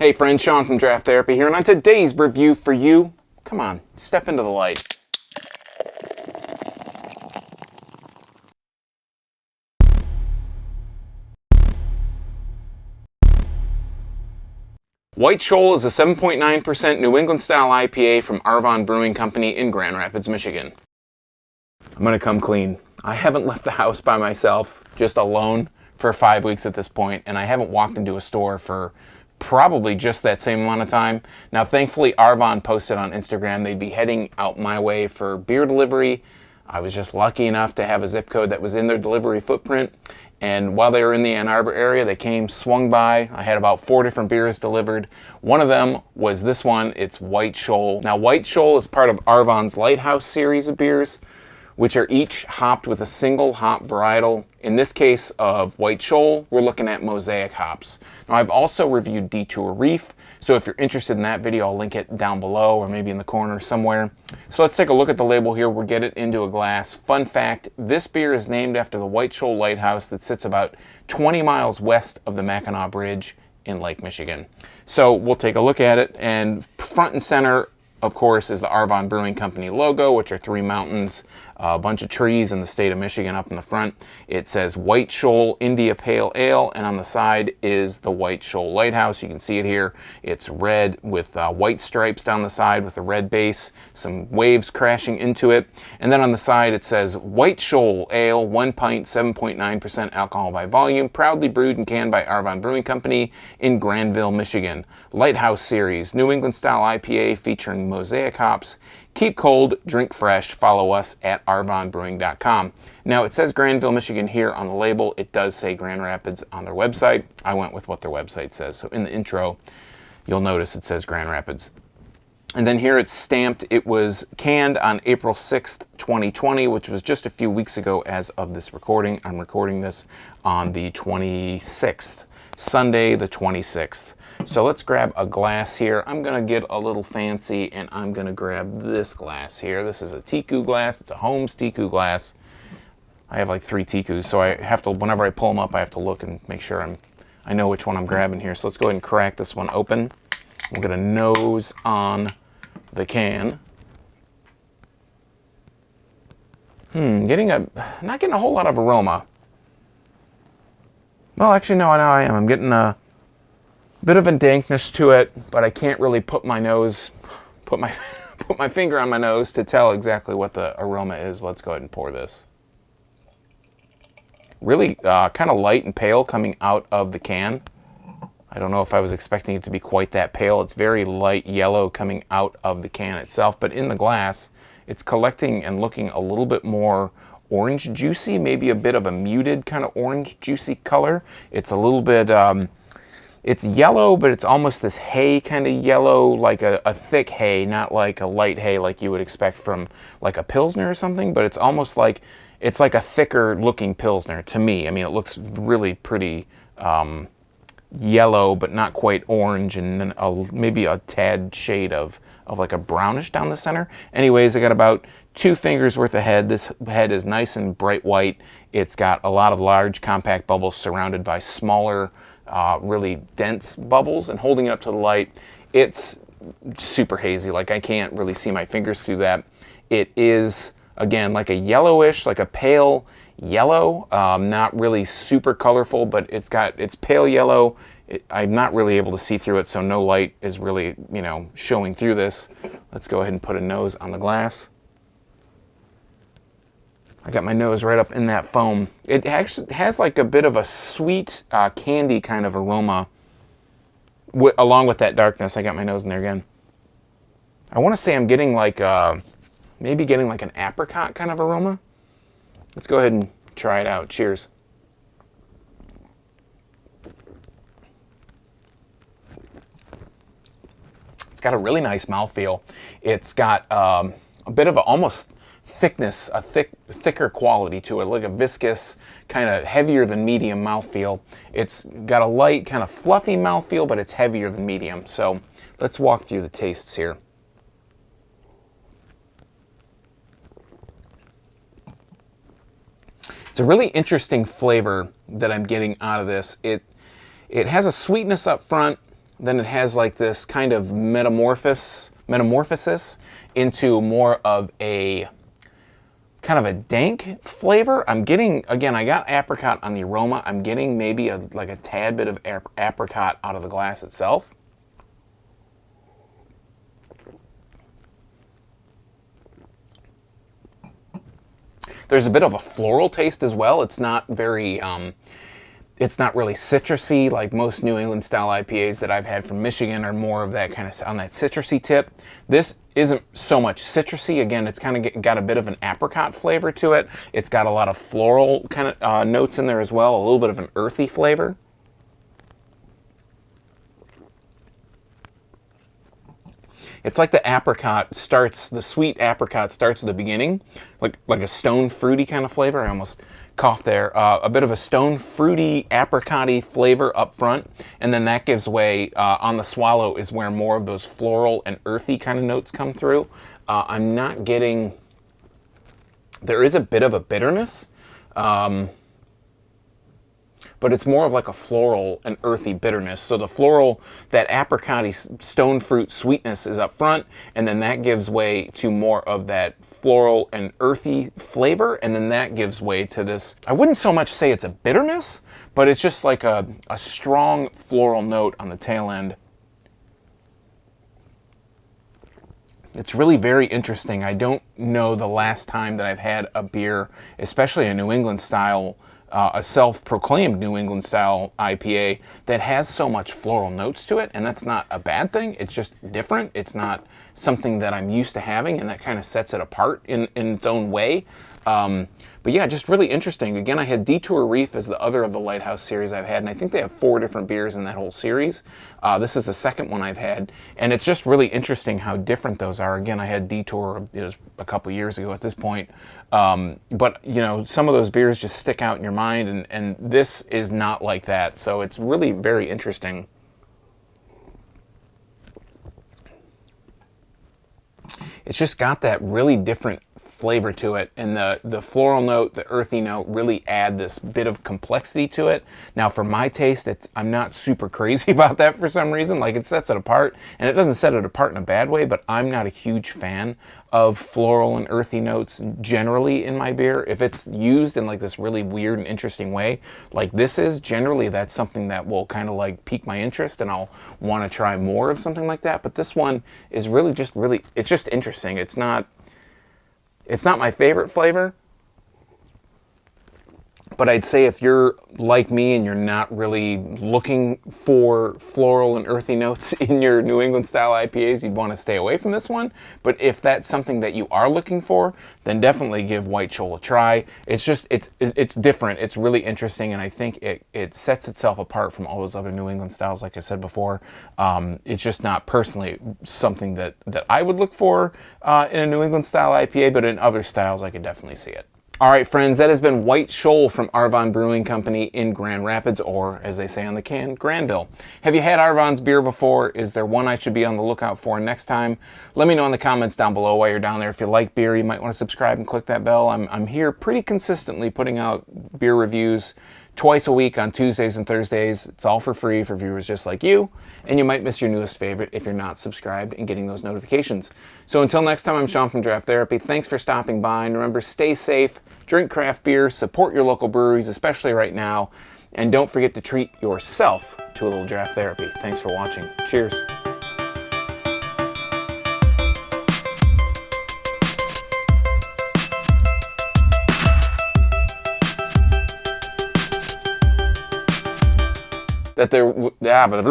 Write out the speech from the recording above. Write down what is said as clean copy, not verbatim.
Hey friends, Sean from Draft Therapy here, and on today's review for you, come on, step into the light. White Shoal is a 7.9% New England Style IPA from Arvon Brewing Company in Grand Rapids, Michigan. I'm gonna come clean. I haven't left the house by myself, just alone, for 5 weeks at this point, and I haven't walked into a store for probably just that same amount of time. Now, thankfully, Arvon posted on Instagram they'd be heading out my way for beer delivery. I was just lucky enough to have a zip code that was in their delivery footprint. And while they were in the Ann Arbor area, they came, swung by. I had about 4 different beers delivered. One of them was this one. It's White Shoal. Now, White Shoal is part of Arvon's Lighthouse series of beers, which are each hopped with a single hop varietal. In this case of White Shoal, we're looking at Mosaic hops. Now, I've also reviewed Detour Reef, so if you're interested in that video, I'll link it down below or maybe in the corner somewhere. So let's take a look at the label here. We'll get it into a glass. Fun fact, this beer is named after the White Shoal Lighthouse that sits about 20 miles west of the Mackinac Bridge in Lake Michigan. So we'll take a look at it, and front and center, of course, is the Arvon Brewing Company logo, which are 3 mountains, a bunch of trees in the state of Michigan up in the front. It says White Shoal India Pale Ale, and on the side is the White Shoal Lighthouse. You can see it here. It's red with white stripes down the side with a red base, some waves crashing into it. And then on the side it says White Shoal Ale, 1 pint, 7.9% alcohol by volume, proudly brewed and canned by Arvon Brewing Company in Granville, Michigan. Lighthouse Series, New England Style IPA featuring Mosaic hops. Keep cold, drink fresh. Follow us at arvonbrewing.com. Now, it says Granville, Michigan here on the label. It does say Grand Rapids on their website. I went with what their website says. So in the intro, you'll notice it says Grand Rapids. And then here it's stamped. It was canned on April 6th, 2020, which was just a few weeks ago as of this recording. I'm recording this on the 26th, Sunday the 26th. So let's grab a glass here. I'm gonna get a little fancy and I'm gonna grab this glass here. This is a Tiku glass. It's a Holmes Tiku glass. I have like 3 Tikus, so I have to, whenever I pull them up, I have to look and make sure I know which one I'm grabbing here. So let's go ahead and crack this one open. We'll get a nose on the can. Not getting a whole lot of aroma. Well, actually, no, I am. I'm getting a bit of a dankness to it, but I can't really put my finger on my nose to tell exactly what the aroma is. Let's go ahead and pour this. Really kind of light and pale coming out of the can. I don't know if I was expecting it to be quite that pale. It's very light yellow coming out of the can itself, but in the glass, it's collecting and looking a little bit more orange juicy, maybe a bit of a muted kind of orange juicy color. It's a little bit, it's yellow, but it's almost this hay kind of yellow, like a thick hay, not like a light hay like you would expect from like a Pilsner or something, but it's almost like, it's like a thicker looking Pilsner to me. I mean, it looks really pretty yellow, but not quite orange, and then maybe a tad shade of like a brownish down the center. Anyways, I got about 2 fingers worth of head. This head is nice and bright white. It's got a lot of large compact bubbles surrounded by smaller, really dense bubbles, and holding it up to the light, it's super hazy. Like, I can't really see my fingers through that. It is, again, like a yellowish, like a pale yellow, not really super colorful, but it's pale yellow. I'm not really able to see through it, so no light is really, showing through this. Let's go ahead and put a nose on the glass. I got my nose right up in that foam. It actually has like a bit of a sweet candy kind of aroma along with that darkness. I got my nose in there again. I want to say I'm getting like maybe getting like an apricot kind of aroma. Let's go ahead and try it out. Cheers. It's got a really nice mouthfeel. It's got a bit of almost thickness, a thicker quality to it, like a viscous, kind of heavier than medium mouthfeel. It's got a light, kind of fluffy mouthfeel, but it's heavier than medium. So let's walk through the tastes here. It's a really interesting flavor that I'm getting out of this. It has a sweetness up front, then it has like this kind of metamorphosis into more of a kind of a dank flavor. I'm getting, again, I got apricot on the aroma. I'm getting maybe like a tad bit of apricot out of the glass itself. There's a bit of a floral taste as well. It's not very, it's not really citrusy like most New England style IPAs that I've had from Michigan are more of that kind of, on that citrusy tip. This isn't so much citrusy. Again, it's kind of got a bit of an apricot flavor to it. It's got a lot of floral kind of notes in there as well, a little bit of an earthy flavor. It's like the apricot starts, the sweet apricot starts at the beginning, like a stone fruity kind of flavor. I almost coughed there. A bit of a stone fruity apricot-y flavor up front, and then that gives way on the swallow is where more of those floral and earthy kind of notes come through. I'm not getting, there is a bit of a bitterness, but it's more of like a floral and earthy bitterness. So the floral, that apricot-y stone fruit sweetness is up front, and then that gives way to more of that floral and earthy flavor, and then that gives way to this, I wouldn't so much say it's a bitterness, but it's just like a strong floral note on the tail end. It's really very interesting. I don't know the last time that I've had a beer, especially a New England style, a self-proclaimed New England style IPA that has so much floral notes to it, and that's not a bad thing. It's just different. It's not something that I'm used to having, and that kind of sets it apart in its own way. But yeah, just really interesting. Again, I had Detour Reef as the other of the Lighthouse series I've had, and I think they have 4 different beers in that whole series. This is the second one I've had, and it's just really interesting how different those are. Again, I had Detour, it was a couple years ago at this point, but you know, some of those beers just stick out in your mind, and this is not like that. So it's really very interesting. It's just got that really different flavor to it, and the floral note, the earthy note really add this bit of complexity to it. Now for my taste, I'm not super crazy about that for some reason. Like, it sets it apart, and it doesn't set it apart in a bad way, but I'm not a huge fan of floral and earthy notes generally in my beer. If it's used in like this really weird and interesting way like this is, generally that's something that will kind of like pique my interest, and I'll want to try more of something like that. But this one is really just it's just interesting. It's not my favorite flavor, but I'd say if you're like me and you're not really looking for floral and earthy notes in your New England style IPAs, you'd want to stay away from this one. But if that's something that you are looking for, then definitely give White Shoal a try. It's just, it's different. It's really interesting, and I think it sets itself apart from all those other New England styles, like I said before. It's just not personally something that I would look for in a New England style IPA, but in other styles I could definitely see it. All right, friends, that has been White Shoal from Arvon Brewing Company in Grand Rapids, or as they say on the can, Granville. Have you had Arvon's beer before? Is there one I should be on the lookout for next time? Let me know in the comments down below while you're down there. If you like beer, you might want to subscribe and click that bell. I'm here pretty consistently putting out beer reviews twice a week on Tuesdays and Thursdays. It's all for free for viewers just like you, and you might miss your newest favorite if you're not subscribed and getting those notifications. So until next time, I'm Sean from Draft Therapy. Thanks for stopping by, and remember, stay safe, drink craft beer, support your local breweries, especially right now, and don't forget to treat yourself to a little draft therapy. Thanks for watching. Cheers. That there, yeah, but